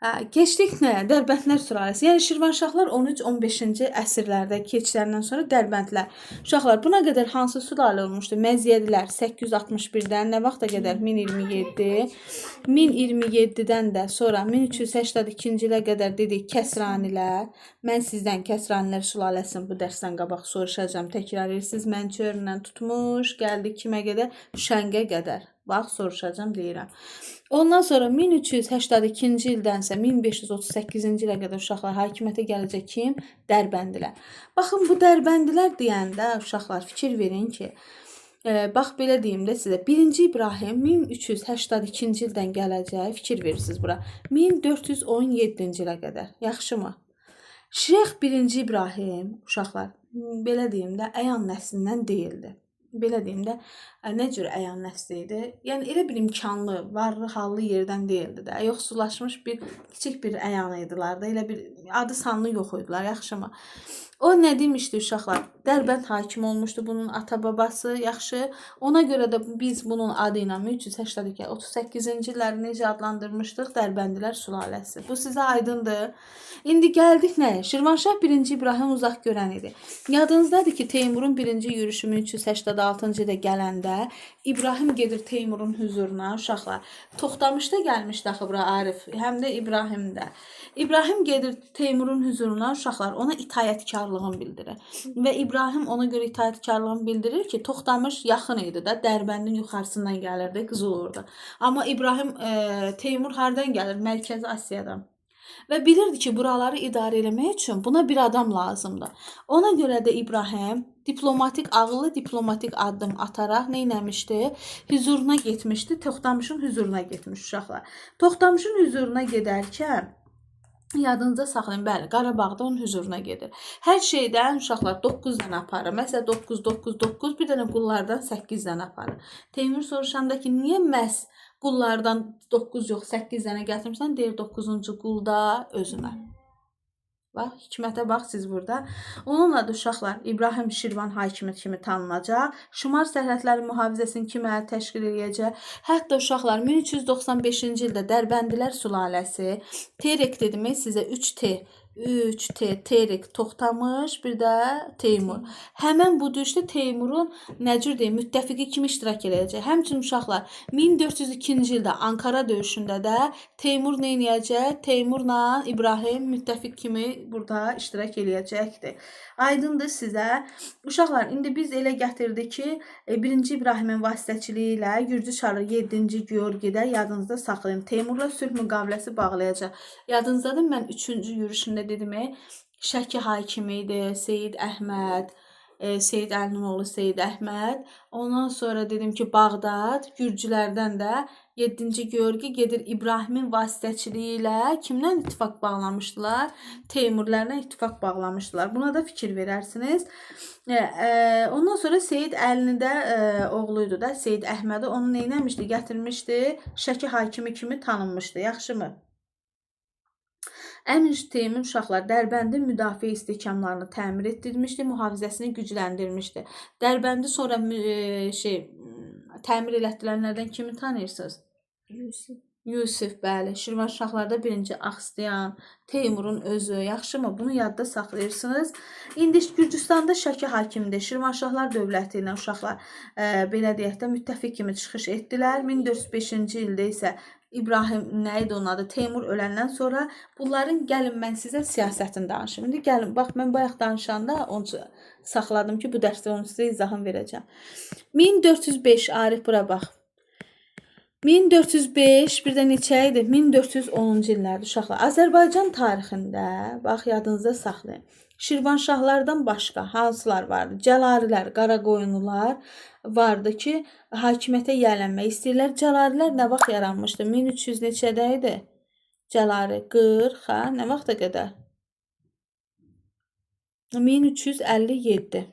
Hə, keçdik nəyə? Dərbəndlər sülaləsi. Yəni Şirvanşahlar 13-15-ci əsrlərdə keçlərindən sonra Dərbəndlər. Uşaqlar buna qədər hansı sülalə olmuşdu? Məziyyədlər 861-dən nə vaxta qədər? 1027. 1027-dən də sonra 1382-ci ilə qədər dedik Kəsranilər. Mən sizdən Kəsranilər sülaləsini bu dərsdən qabaq soruşacağam. Təkrar edirsiniz. Mənçörlə tutmuş, gəldik kimə qədər? Şəngə qədər. Bax, soruşacağam deyirəm. Ondan sonra 1382-ci ildənsə 1538-ci ilə qədər uşaqlar hakimiyyətə gələcək kim? Dərbəndilər. Baxın, bu Dərbəndilər deyəndə uşaqlar fikir verin ki, bax belə deyim də sizə. 1-ci İbrahim 1382-ci ildən gələcək. Fikir verirsiniz bura. 1417-ci ilə qədər. Yaxşımı? Şeyx 1-ci İbrahim uşaqlar belə deyim də əyan nəslindən deyildi. Belə deyim də, nə cür əyan nəsli idi? Yəni elə bir imkanlı, varlı, hallı yerdən deyildi də. Yoxsullaşmış bir kiçik bir əyan idilər də. Elə bir adı sanlı yox idilər, yaxşımı? O nə demişdi uşaqlar? Dərbənd hakim olmuşdu bunun ata-babası, yaxşı. Ona görə də biz bunun adı ilə 1338-ci illəri necə adlandırmışdıq? Dərbəndilər sülaləsi. Bu sizə aydındır. İndi gəldik nəyə? Şirvanşah 1-ci İbrahim uzaq görən idi. Yadınızdadır ki, Teymurun 1-ci yürüşü 1386-cı ildə gələndə İbrahim gedir Teymurun huzuruna, uşaqlar. Toxtamışda gəlmişdi axı bura Arif, həm də İbrahimdə. İbrahim gedir Teymurun huzuruna, uşaqlar, ona itayətkarlığını bildirir. Və İbrahim ona görə itayətkarlığını bildirir ki, Toxtamış yaxın idi də, Dərbəndin yuxarısından gəlirdi, Qızılordu. Amma İbrahim, Teymur hardan gəlir? Mərkəzi Asiyadan. Və bilirdi ki, buraları idarə etmək üçün buna bir adam lazımdır. Ona görə də İbrahim ağıllı diplomatik addım ataraq nə etmişdi? Huzuruna getmişdi, Toxtamışın huzuruna getmiş uşaqlar. Toxtamışın huzuruna gedərkən yadınızda saxlayın, bəli, Qarabağda onun huzuruna gedir. Hər şeydən uşaqlar 9 dənə aparır. Məsələn 9, bir dənə qullardan 8 dənə aparır. Teymur soruşanda ki, niyə məhz qullardan 9 yox 8 dənə gətirmişsən? Deyir 9-cu qulda özünə. Bax, hikmətə bax siz burada. Onunla da uşaqlar İbrahim Şirvan hakimi kimi tanınacaq. Şimal sərhədləri mühafizəsini kimi təşkil edəcək. Hətta uşaqlar 1395-ci ildə Dərbəndilər sülaləsi Terek dedim sizə 3T Terek Toxtamış, bir də Teymur. Həmən bu döyüşdə Teymurun nə cür deyim, müttəfiqi kimi iştirak edəcək. Həmçinin uşaqlar 1402-ci ildə Ankara döyüşündə də Teymur nə edəcək? Teymurla İbrahim müttəfiq kimi burada iştirak edəcəkdir. Aydındır sizə. Uşaqlar, indi biz elə gətirdik ki, 1-ci İbrahimin vasitəçiliyi ilə Gürcü çarı 7-ci Georgidə yadınızda saxlayın. Teymurla sülh müqaviləsi bağlayacaq. Yadınızdadır, mən 3-cü yürüşündə dedim, Şəki hakimi idi, Seyid Əhməd, Seyid Əlinin oğlu Seyid Əhməd. Ondan sonra dedim ki, Bağdad, Gürcülərdən də 7-ci Georgi gedir İbrahimin vasitəçiliyi ilə kimdən ittifaq bağlamışdılar? Teymurlərlə ittifaq bağlamışdılar. Buna da fikir verərsiniz. Ondan sonra Seyid Əlini də oğluydu da, Seyid Əhmədi onu neynəmişdi? Gətirmişdi, Şəki hakimi kimi tanınmışdı. Yaxşımı? Əmir Teymur uşaqlar Dərbəndin müdafiə istehkamlarını təmir etdirmişdi, mühafizəsini gücləndirmişdi. Dərbəndi sonra təmir elətdirənlərdən kimi tanıyırsınız? Yusif, bəli. Şirvanşahlarda 1-ci Axsiyan, Teymurun özü, yaxşımı? Bunu yadda saxlayırsınız. İndi Gürcüstanda Şəki hakimidir. Şirvanşahlar dövləti ilə uşaqlar belə deyək də müttəfiq kimi çıxış etdilər. 1405-ci ildə isə İbrahim nə idi onun adı? Teymur öləndən sonra bunların gəlin mən sizə siyasətini danışım. İndi gəlin, bax mən bayaq danışanda onu saxladım ki, bu dərsdə onu sizə izahını verəcəm. 1405 Arif bura bax. 1405 bir də neçə idi? 1410-cu illərdir uşaqlar. Azərbaycan tarixində bax yadınızda saxlayın. Şirvanşahlardan başqa hansılar vardı? Cəlarilər, Qaraqoyunlular vardı ki, hakimiyyətə yiyələnmək istəyirlər. Cəlarilər nə vaxt yaranmışdı? 1300 neçədə idi? Cəlari 40, hə? Nə vaxta qədər? 1357.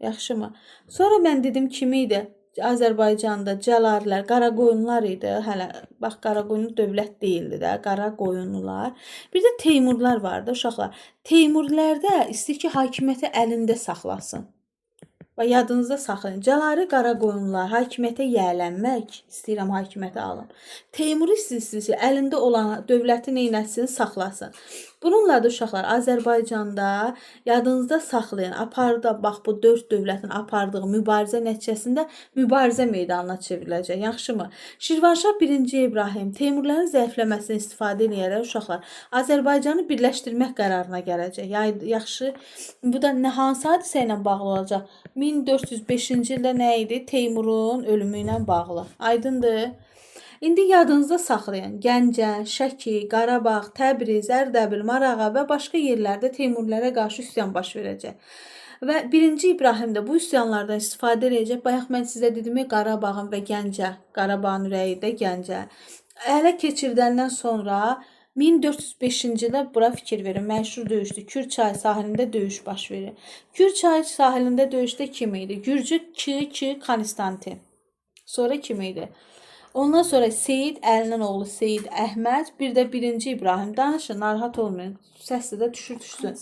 Yaxşımı? Sonra mən dedim kimi idi? Azərbaycanda Cəlarilər, Qaraqoyunlular idi. Hələ bax Qaraqoyunlu dövlət deyildi də, Qaraqoyunlular. Bir də Teymurlar vardı uşaqlar. Teymurlərdə istəyir ki, hakimiyyəti əlində saxlasın. Və yadınızda saxlayın. Cəlaliri Qaraqoyunlular hakimiyyətə yiyələnmək, istəyirəm hakimiyyətə alım. Teymuri istəyirsə əlində olan dövləti neynəsin, saxlasın. Bununla da uşaqlar Azərbaycanda yadınızda saxlayın. Apardı bax bu 4 dövlətin apardığı mübarizə nəticəsində mübarizə meydanına çevriləcək. Yaxşımı? Şirvanşah 1-ci İbrahim Teymurların zəifləməsini istifadə edərək uşaqlar Azərbaycanı birləşdirmək qərarına gələcək. Yaxşı. Bu da nə hansı hadisə ilə bağlı olacaq? 1405-ci ildə nə idi? Teymurun ölümü ilə bağlı. Aydındır? İndi yadınızda saxlayın. Gəncə, Şəki, Qarabağ, Təbriz, Ərdəbil, Marağa və başqa yerlərdə Teymurlara qarşı üsyan baş verəcək. Və 1-ci İbrahim də bu üsyanlardan istifadə edəcək. Bayaq mən sizə dedim Qarabağın və Gəncə, Qarabağın ürəyi də Gəncə. Ələ keçirdəndən sonra 1405-ci ildə bura fikir verin. Məşhur döyüşdü. Kür çayı sahilində döyüş baş verir. Kür çayı sahilində döyüşdə kim idi? Gürcü Ki Konstantin. Sonra kim idi? Ondan sonra Seyid Əlinin oğlu Seyid Əhməd, bir də 1-ci İbrahim. Danışın, narahat olmayın. Səslə də düşsün.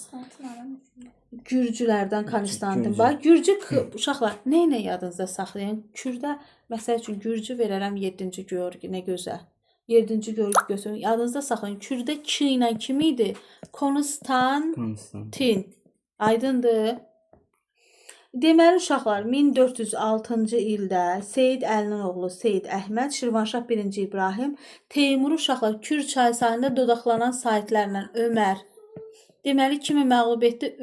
Gürcülərdən Konstantin. Bax, Gürcü uşaqlar, nə ilə yadınızda saxlayın? Kürdə, məsəl üçün, Gürcü verərəm 7-ci Georgi, nə gözəl. 7-ci Georgi götürün. Yadınızda saxlayın. Kürdə Ki ilə kim idi? Konstantin. Aydındır. Deməli uşaqlar 1406-cı ildə Seyid Əlinin oğlu Seyid Əhməd, Şirvanşah 1-ci İbrahim, Teymur uşaqlar Kür çayı sahilində dodaqlanan sahitlərlə Ömər. Deməli kimi məğlub etdi?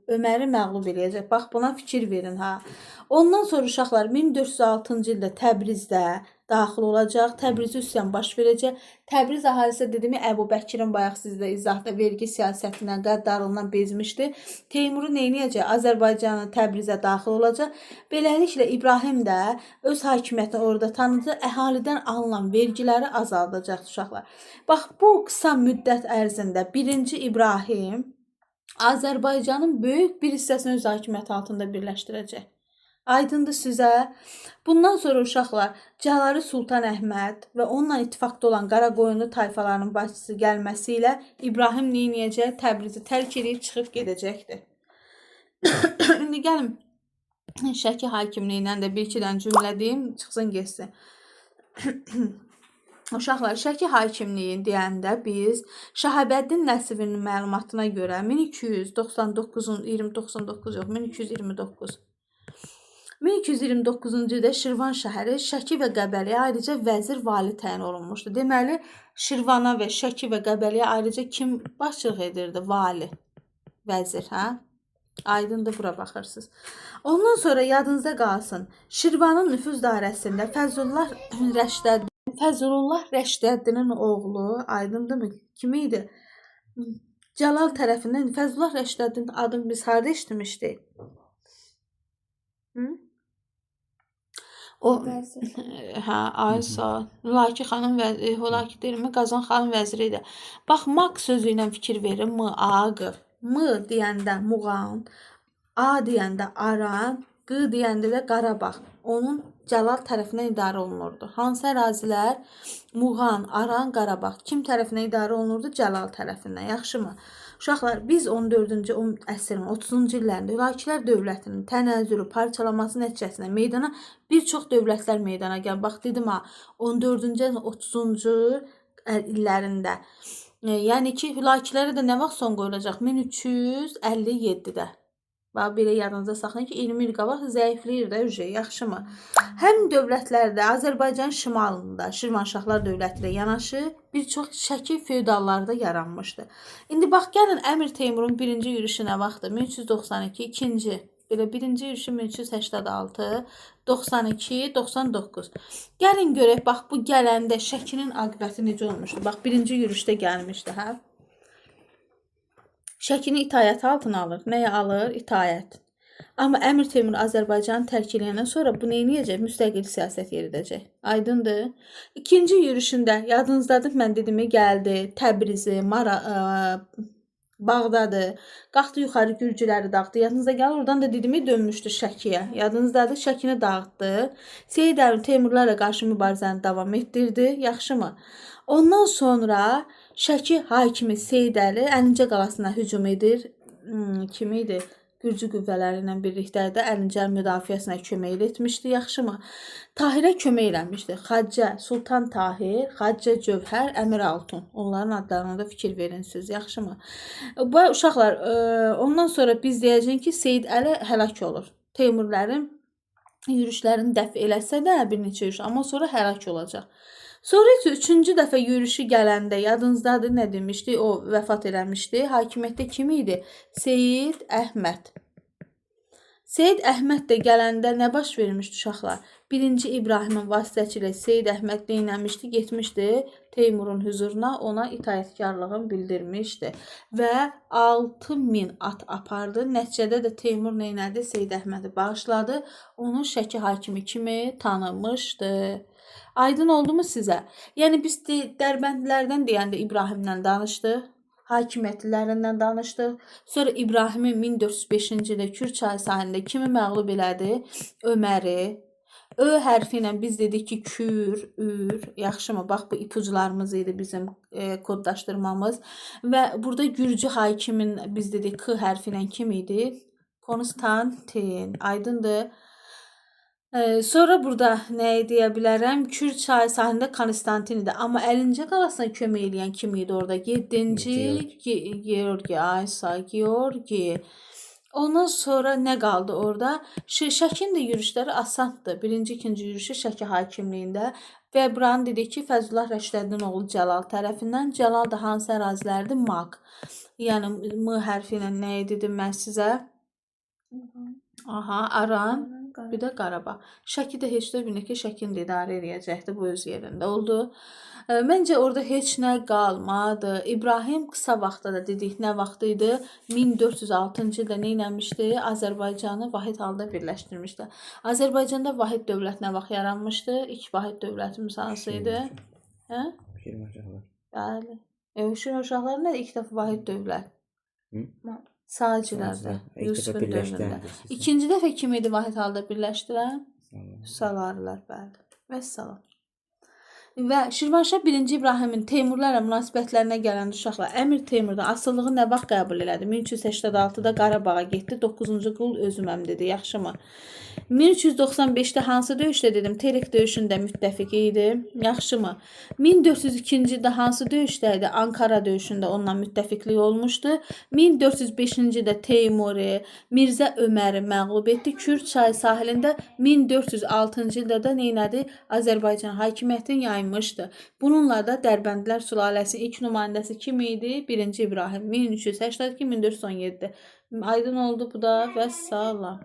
Öməri məğlub eləyəcək. Bax buna fikir verin ha. Ondan sonra uşaqlar 1406-cı ildə Təbrizdə daxil olacaq. Təbrizdə üsyan baş verəcək. Təbriz əhalisi dedimi Əbu Bəkirin bayaq sizdə izahda vergi siyasətindən, qəddarlığından bezmişdi. Teymuru neyniyəcək? Azərbaycanın Təbrizə daxil olacaq. Beləliklə İbrahim də öz hakimiyyətini orada tanıdı. Əhalidən alınan vergiləri azaldacaq uşaqlar. Bax bu qısa müddət ərzində 1-ci İbrahim Azərbaycanın böyük bir hissəsini öz hakimiyyəti altında birləşdirəcək. Aydındır sizə. Bundan sonra uşaqlar Cəlaliri Sultan Əhməd və onunla ittifaqda olan Qaraqoyunlu tayfalarının başçısı gəlməsi ilə İbrahim neyniyəcək? Təbrizi tərk edib çıxıb gedəcəkdir. İndi gəlin Şəki hakimliyindən də bir-iki dənə cümlə deyim, çıxsın getsin. Uşaqlar, Şəki hakimliyi deyəndə biz Şahabəddin Nəsibinin məlumatına görə 1299-un 29 yox, 1229 1229-cu ildə Şirvan şəhəri Şəki və Qəbəliyə ayrıca vəzir vali təyin olunmuşdu. Deməli, Şirvana və Şəki və Qəbəliyə ayrıca kim başçılıq edirdi? Vali, vəzir, hə? Aydındır, bura baxırsınız. Ondan sonra yadınızda qalsın, Şirvanın nüfuz dairəsində Fəzlullah Rəşdəddinin oğlu, aydındırmı? Kim idi? Cəlal tərəfindən Fəzlullah Rəşdəddinin adını biz harada eşitmişdik? O Aysa, Hülaki xanım vəziri, Hülaki deyilmi, Qazan xanım vəziri idi. Bax, maq sözü ilə fikir verin, aq. M deyəndə Muğan, A deyəndə Aran, Q deyəndə də Qarabağ. Onun Cəlal tərəfindən idarə olunurdu. Hansı ərazilər? Muğan, Aran, Qarabağ. Kim tərəfindən idarə olunurdu? Cəlal tərəfindən. Yaxşımı? Uşaqlar, biz 14-cü əsrin 30-cu illərində Hülakilər dövlətinin tənəzzülü, parçalaması nəticəsində meydana bir çox dövlətlər meydana gəlir. Bax, dedim ha, 14-cü, 30-cu illərində. Yəni ki, Hülakilərə də nə vaxt son qoyulacaq? 1357-də. Bax, belə yadınızda saxlayın ki, 20 il qabaq zəifləyir də yaxşımı? Həm dövlətlərdə Azərbaycan şimalında Şirvanşahlar dövləti ilə yanaşı bir çox Şəki feodallarda yaranmışdı. İndi bax, gəlin Əmir Teymurun birinci yürüyüşü nə vaxtdır? 1392, ikinci. Belə birinci yürüyüşü 1386, 92, 99. Gəlin görək, bax, bu gələndə Şəkinin aqibəti necə olmuşdu? Bax, birinci yürüyüşdə gəlmişdi, hə? Şəkini itayət altına alır. Nəyə alır? İtayət. Amma Əmir Teymur Azərbaycanı tərk edəndən sonra bu neyniyəcək? Müstəqil siyasət yeridəcək. Aydındır. İkinci yürüyüşündə yadınızdadır, mən dedimi gəldi. Təbrizi, Bağdadı, qalxdı yuxarı Gürcüləri dağıtdı. Yadınızda gəlir, oradan da dedimi dönmüşdü Şəkiyə. Yadınızdadır, Şəkini dağıtdı. Seyid Əli Teymurlarla qarşı mübarizəni davam etdirdi. Yaxşımı? Ondan sonra Şəki hakimi Seyid Əli Əlincə qalasına hücum edir. Kim idi? Gürcü qüvvələri ilə birlikdə də Əlincər müdafiəsinə kömək etmişdi, yaxşımı? Tahirə kömək eləmişdi. Xacə Sultan Tahir, Xacə Cövhər, Əmir Altun. Onların adlarına da fikir verin siz, yaxşımı? Bu uşaqlar, ondan sonra biz deyəcəyik ki, Seyid Əli həlak olur. Teymurlərin yürüşlərini dəf eləsə də bir neçə yürüş, amma sonra həlak olacaq. Sonra isə 3-cü dəfə yürüşü gələndə yadınızdadır nə demişdi? O vəfat eləmişdi. Hakimiyyətdə kim idi? Seyid Əhməd. Seyid Əhməd də gələndə nə baş vermişdi uşaqlar? 1-ci İbrahimin vasitəsilə Seyid Əhməd neynəmişdi? Getmişdi Teymurun huzuruna, ona itaətkarlığını bildirmişdi və 6000 at apardı. Nəticədə də Teymur neynədi? Seyid Əhmədi bağışladı. Onu Şəki hakimi kimi tanımışdı. Aydın oldu mu sizə? Yəni biz Dərbəndlərdən deyəndə İbrahimdən danışdıq. Hakimiyyətlilərindən danışdıq. Sonra İbrahimin 1405-ci ildə Kür çayı sahilində kimi məğlub elədi? Öməri. Ö hərfi ilə biz dedik ki, Kür, Ür, yaxşımı? Bax, bu ipucularımız idi bizim kodlaşdırmamız. Və burada Gürcü hakimin biz dedik K hərfi ilə kim idi? Konstantin. Aydındır. Sonra burada nə deyə bilərəm? Kür çayı sahilində Konstantin idi. Amma Əlincə qalasına kömək eləyən kim idi orada? 7-ci Georgi. Ay sağ, Georgi. Ondan sonra nə qaldı orada? Şəkin də yürüşləri asandır. 1-ci, 2-ci yürüşü Şəki hakimliyində. Və buranı dedik ki, Fəzlullah Rəşdəddin oğlu Cəlal tərəfindən. Cəlal da hansı ərazilərdir? Maq. Yəni M hərfi ilə nə dedim mən sizə? Aha, Aran. Bir də Qarabağ. Şəki də heç də bilin ki, Şəkini də idarə edəcəkdi bu öz yerində oldu. Məncə orada heç nə qalmadı. İbrahim qısa vaxtda da dedik nə vaxt idi? 1406-cı ildə nə etmişdi? Azərbaycanı vahid halda birləşdirmişdi. Azərbaycanda vahid dövlət nə vaxt yaranmışdı? İlk vahid dövlətimiz hansı idi? Hə? Şirvanşahlar. Bəli. Şirvanşahlar nə ilk dəfə vahid dövlət? Sağcılarda, Yusufun dövründə. İkinci dəfə kim idi vahid halda birləşdirən? Salarlar, bəli. Və salam. Və Şirvanşah 1-ci İbrahimin Teymurlarla münasibətlərinə gələn uşaqlar Əmir Teymurdan asılılığı nə vaxt qəbul elədi? 1386-da Qarabağa getdi, 9-cu qul özüməm dedi, yaxşımı? 1395-də hansı döyüşdə dedim? Terek döyüşündə müttəfiq idi, yaxşımı? 1402-ci ildə hansı döyüşdə idi? Ankara döyüşündə onunla müttəfiqlik olmuşdu. 1405-ci ildə Teymuri Mirzə Öməri məğlub etdi. Kür çayı sahilində 1406-cı ildə də neynədi? Azərbaycan hakimiyyətini yaymışdı. Bununla da Dərbəndlər sülaləsi ilk nümayəndəsi kim idi? 1-ci İbrahim 1382-1417. Aydın oldu bu da və salam.